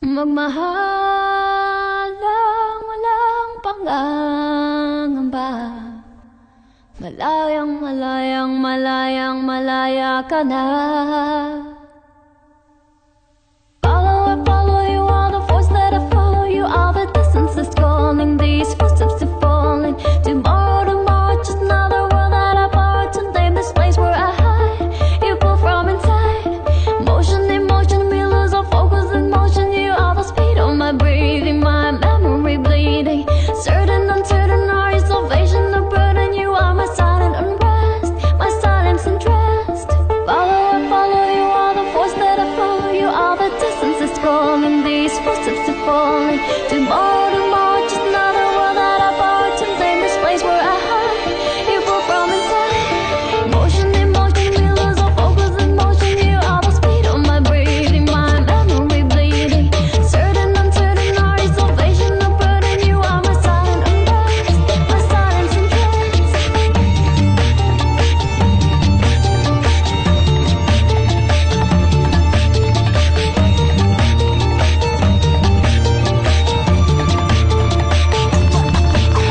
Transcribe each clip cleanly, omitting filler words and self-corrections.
Magmahal lang walang pangangamba. Malayang malayang malayang malaya ka na. Follow, I follow you, all the force that I follow you. All the distance is calling, these footsteps are falling. Tomorrow, tomorrow, just another world that I borrowed to name this place where I hide. You pull from inside. Motion, emotion, we lose all focus in motion. You all the speed on my breathing, my memory bleeding. Certain, uncertain, are your salvation, the burden. You are my silent unrest, my silence undressed. Follow, I follow you, all the force that I follow you. All the distance is calling, these footsteps are falling. Tomorrow, tomorrow, just another world that I borrowed to name this place where I hide. You pull from inside. Motion, emotion, we lose all focus in motion. You are the speed of my breathing, my memory bleeding. Certain, uncertain, are your salvation, the burden. You are my silent unrest, my silence undressed.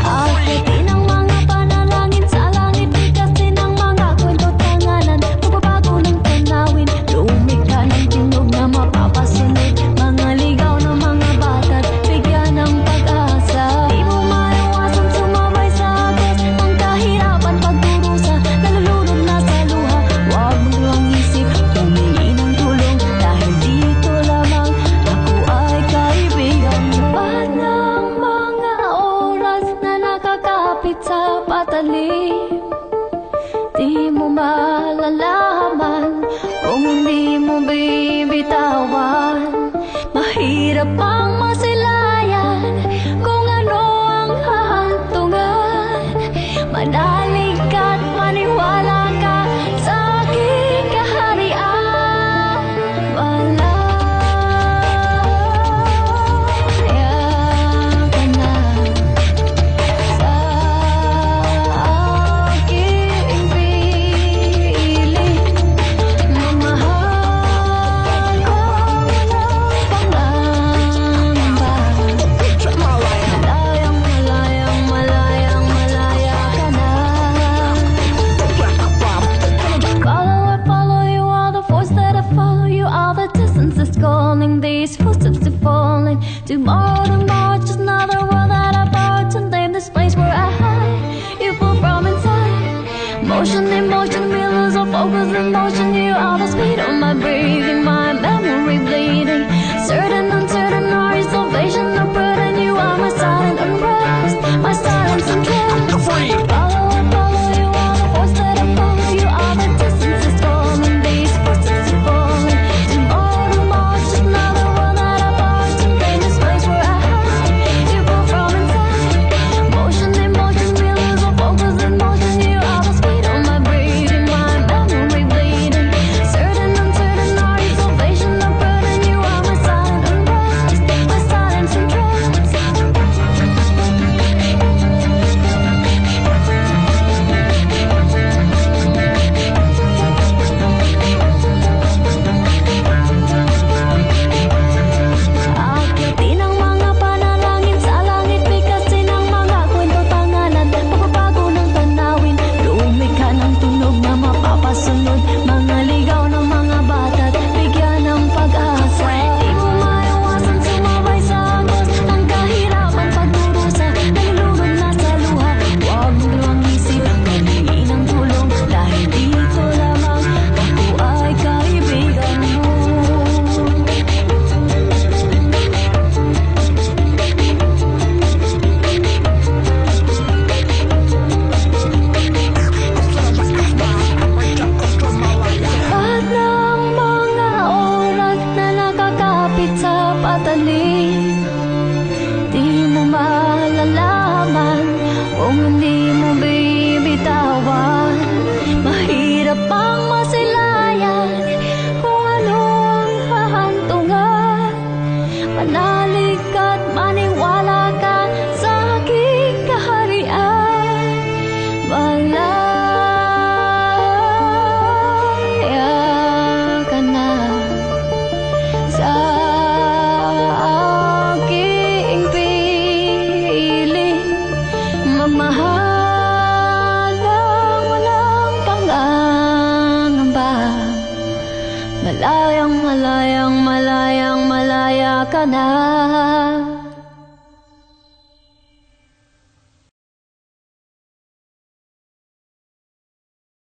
Akitin ang mga panalangin sa langit, bigkasin ang mga kwento't tangalan. Magbabago ng tanawin, lumikha ng tunog na mapapasunod. Mga ligaw ng mga bata't bigyan ng pag-asa. Di mo maiwasan sumabay sa agos ng kahirapan, pagdurusa, nalulunod na sa luha. Huwag mo lang isip, humingi ng tulong, dahil dito lamang ako ay kaibigan mo. Ba't ng mga oras na nakakapit sa patalim? Di mo malalaman kung hindi mo bibitawan. Mahirap ang masilayan kung ano ang hahantungan. Manalig ka't maniwala ka sa aking kaharian. Malaya ka na sa aking piling. Mamahal ka walang pangangamba. Malayang malayang malayang malaya ka na. Follow, I follow you, all the force that I follow you. All the distance is calling, these footsteps are falling. Tomorrow, tomorrow, just another world that I borrowed to name this place where I hide. You pull from inside. Motion, emotion, we lose all focus in motion. You are the speed of my breathing, my memory bleeding. Certain, uncertain, are your salvation, the burden. You are my silent unrest, my silence undressed. Follow, I follow you, all the force that I follow you. All the distance is calling, these footsteps are falling. Tomorrow, tomorrow, just another world that I borrowed to name this place where I hide. You pull from inside. Motion, emotion, we lose all focus in motion. You are the speed of my breathing, my memory bleeding. Certain, uncertain, are your ka na.